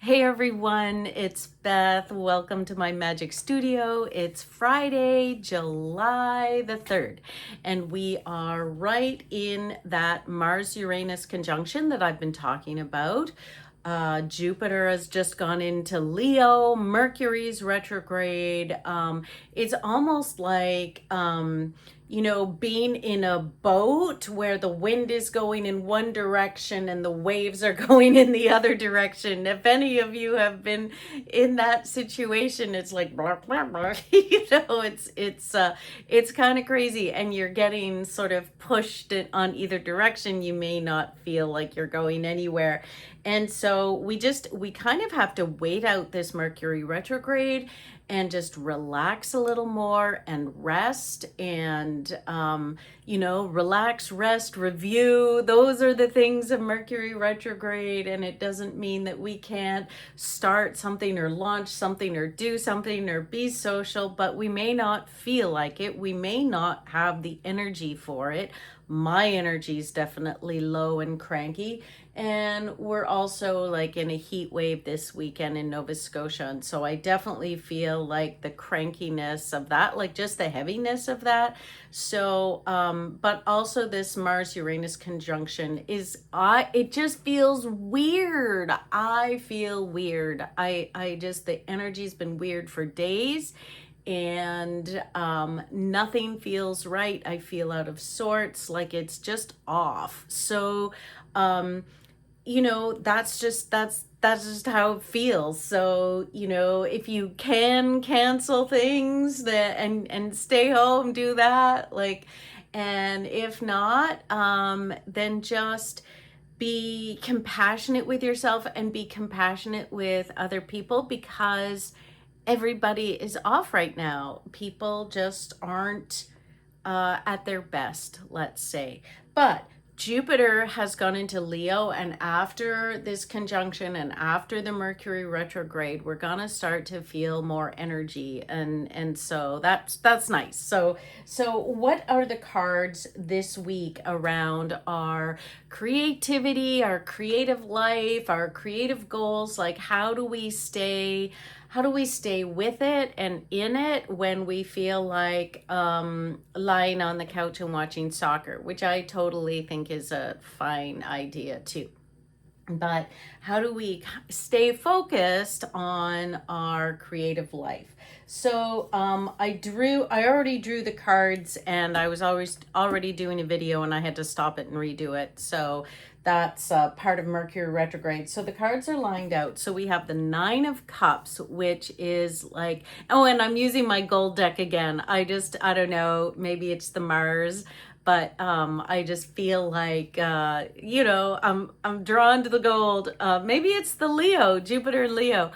Hey everyone, it's Beth. Welcome to my magic studio. It's Friday, July the 3rd, and we are right in that Mars-Uranus conjunction that I've been talking about. Jupiter has just gone into Leo, Mercury's retrograde. It's almost like, being in a boat where the wind is going in one direction and the waves are going in the other direction. If any of you have been in that situation, it's like blah, blah, blah. It's kind of crazy, and you're getting sort of pushed on either direction. You may not feel like you're going anywhere. And so we kind of have to wait out this Mercury retrograde and just relax a little more and rest and, relax, rest, review. Those are the things of Mercury retrograde. And it doesn't mean that we can't start something or launch something or do something or be social, but we may not feel like it. We may not have the energy for it. My energy is definitely low and cranky. And we're also like in a heat wave this weekend in Nova Scotia. And so I definitely feel like the crankiness of that, like just the heaviness of that. So, but also this Mars-Uranus conjunction it just feels weird. I feel weird. I just, the energy's been weird for days, and nothing feels right. I feel out of sorts, like it's just off. So that's just how it feels. So if you can cancel things that and stay home, do that. And if not, then just be compassionate with yourself and be compassionate with other people, because everybody is off right now. People just aren't at their best, let's say. But Jupiter has gone into Leo, and after this conjunction and after the Mercury retrograde, we're gonna start to feel more energy, and so that's nice. So what are the cards this week around our creativity, our creative life, our creative goals? Like how do we stay with it and in it when we feel like lying on the couch and watching soccer, which I totally think is a fine idea too. But how do we stay focused on our creative life? So I already drew the cards, and I was already doing a video, and I had to stop it and redo it. So that's part of Mercury retrograde. So the cards are lined out. So we have the Nine of Cups, which is like, oh, and I'm using my gold deck again. I don't know, maybe it's the Mars, but I just feel like I'm drawn to the gold. Maybe it's the Leo, Jupiter Leo.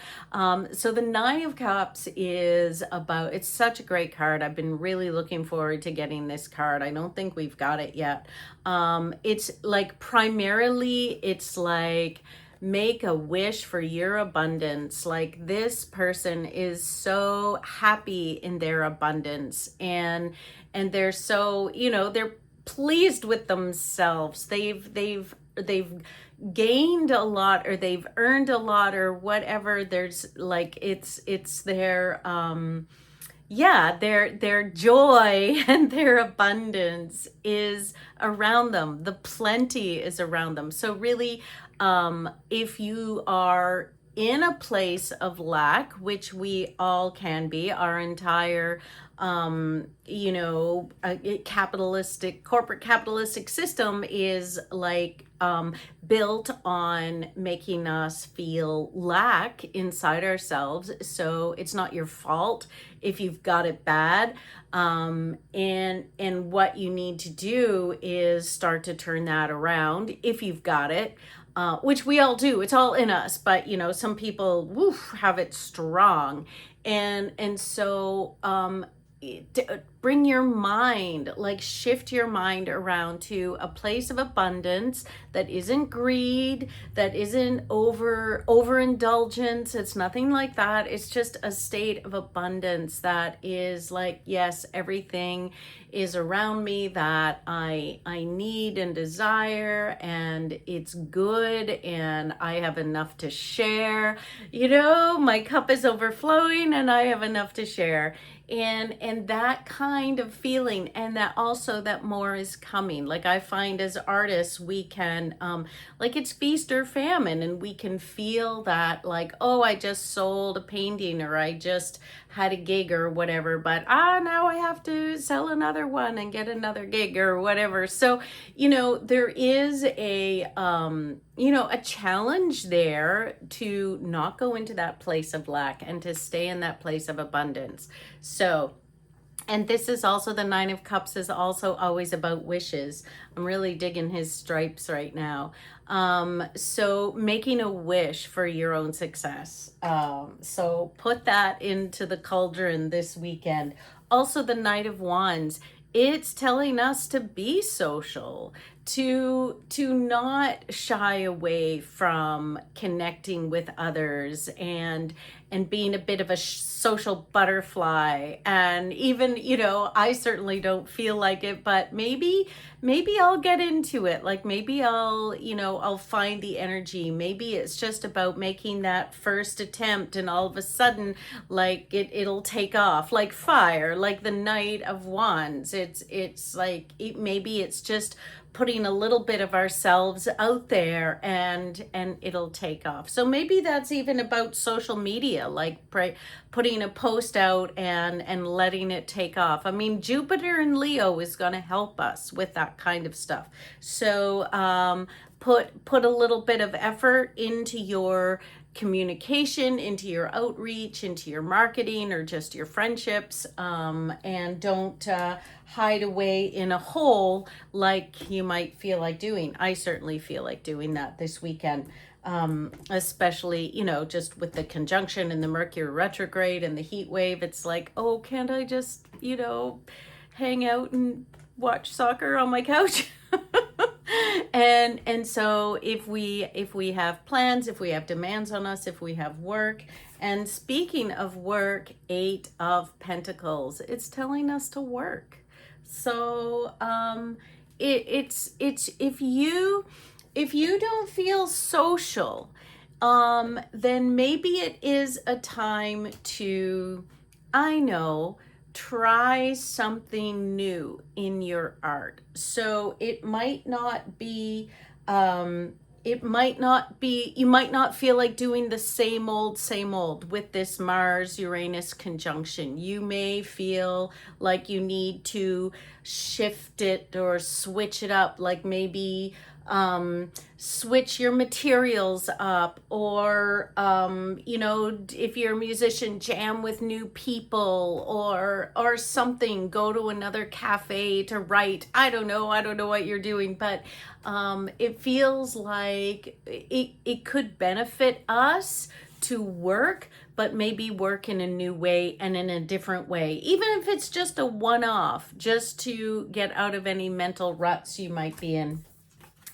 So the Nine of Cups it's such a great card. I've been really looking forward to getting this card. I don't think we've got it yet. It's like primarily it's like make a wish for your abundance. Like this person is so happy in their abundance, and they're so, they're pleased with themselves. They've gained a lot, or they've earned a lot, or whatever. There's like it's their their joy and their abundance is around them. The plenty is around them. So really, if you are in a place of lack, which we all can be, our entire corporate capitalistic system is like built on making us feel lack inside ourselves. So it's not your fault if you've got it bad. And what you need to do is start to turn that around if you've got it. Which we all do. It's all in us, but some people have it strong, and so bring your mind, like shift your mind around to a place of abundance that isn't greed, that isn't overindulgence. It's nothing like that. It's just a state of abundance that is like, yes, everything is around me that I need and desire, and it's good, and I have enough to share. My cup is overflowing and I have enough to share. And that kind of feeling, and that also that more is coming. Like I find as artists, we can like it's feast or famine, and we can feel that, like, oh, I just sold a painting, or I just had a gig or whatever, but now I have to sell another one and get another gig or whatever. So there is a challenge there to not go into that place of lack and to stay in that place of abundance. So, and this is also, the Nine of Cups is also always about wishes. I'm really digging his stripes right now. So making a wish for your own success. So put that into the cauldron this weekend. Also, the Knight of Wands, it's telling us to be social, to not shy away from connecting with others, and being a bit of a social butterfly. And even, I certainly don't feel like it, but maybe I'll get into it. Like maybe I'll find the energy. Maybe it's just about making that first attempt, and all of a sudden, like it'll take off like fire, like the Knight of Wands. It's like maybe it's just putting a little bit of ourselves out there, and it'll take off. So maybe that's even about social media, like putting a post out and letting it take off. I mean, Jupiter and Leo is going to help us with that kind of stuff. So put a little bit of effort into your communication, into your outreach, into your marketing, or just your friendships, and don't hide away in a hole like you might feel like doing. I certainly feel like doing that this weekend, especially just with the conjunction and the Mercury retrograde and the heat wave. It's like, oh, can't I just hang out and watch soccer on my couch? And so if we have plans, if we have demands on us, if we have work. And speaking of work, 8 of Pentacles, it's telling us to work. So it's if you don't feel social, then maybe it is a time to, I know, try something new in your art. So it might not be, you might not feel like doing the same old with this Mars Uranus conjunction. You may feel like you need to shift it or switch it up, like maybe switch your materials up, or if you're a musician, jam with new people, or something, go to another cafe to write. I don't know what you're doing, but it feels like it could benefit us to work, but maybe work in a new way and in a different way, even if it's just a one-off, just to get out of any mental ruts you might be in.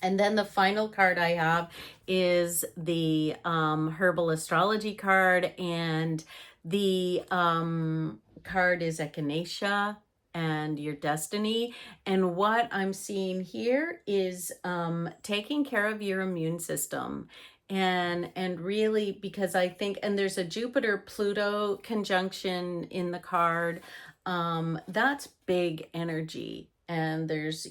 And then the final card I have is the herbal astrology card, and the card is Echinacea and your destiny. And what I'm seeing here is taking care of your immune system. And really, because I think, and there's a Jupiter Pluto conjunction in the card, that's big energy. And there's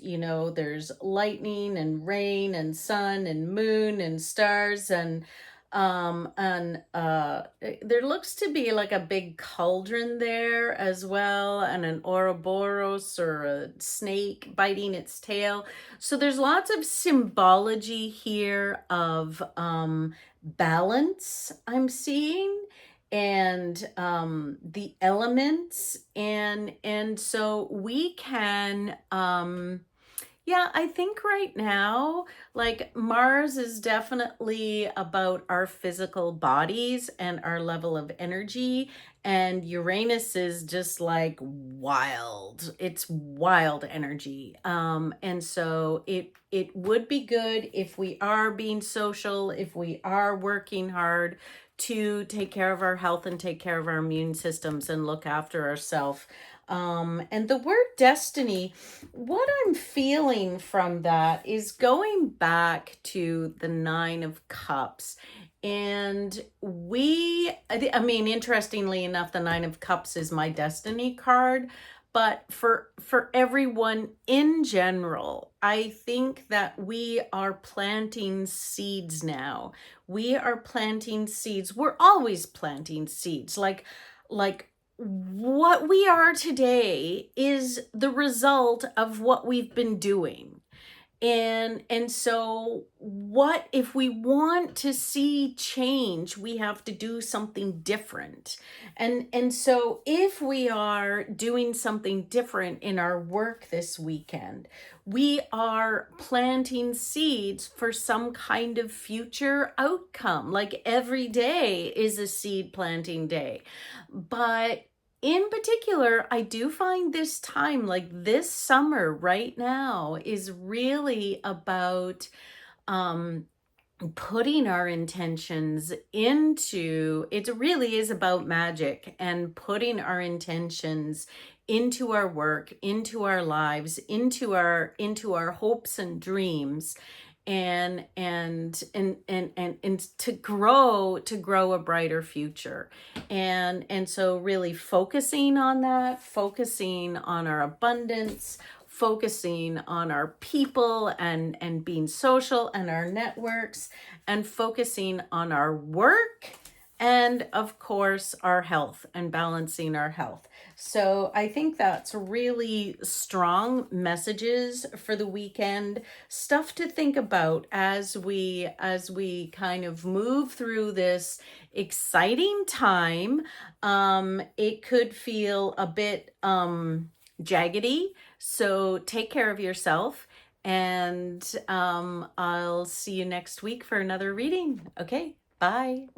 lightning and rain and sun and moon and stars, and there looks to be like a big cauldron there as well, and an Ouroboros, or a snake biting its tail. So there's lots of symbology here of balance I'm seeing, and the elements, and so we can Yeah, I think right now, like Mars is definitely about our physical bodies and our level of energy, and Uranus is just like wild. It's wild energy. And so it would be good if we are being social, if we are working hard to take care of our health and take care of our immune systems and look after ourselves. And the word destiny, what I'm feeling from that is going back to the Nine of Cups. And I mean, interestingly enough, the Nine of Cups is my destiny card. But for everyone in general, I think that we are planting seeds now. We are planting seeds. We're always planting seeds. Like what we are today is the result of what we've been doing. And so what if we want to see change, we have to do something different. And so if we are doing something different in our work this weekend, we are planting seeds for some kind of future outcome. Like every day is a seed planting day. But in particular, I do find this time, like this summer right now, is really about um, putting our intentions into it. Really is about magic and putting our intentions into our work, into our lives, into our hopes and dreams, and to grow a brighter future. And so really focusing on that, focusing on our abundance, focusing on our people and being social and our networks, and focusing on our work, and of course our health and balancing our health. So I think that's really strong messages for the weekend, stuff to think about as we kind of move through this exciting time. It could feel a bit jaggedy, so take care of yourself, and I'll see you next week for another reading. Okay, bye.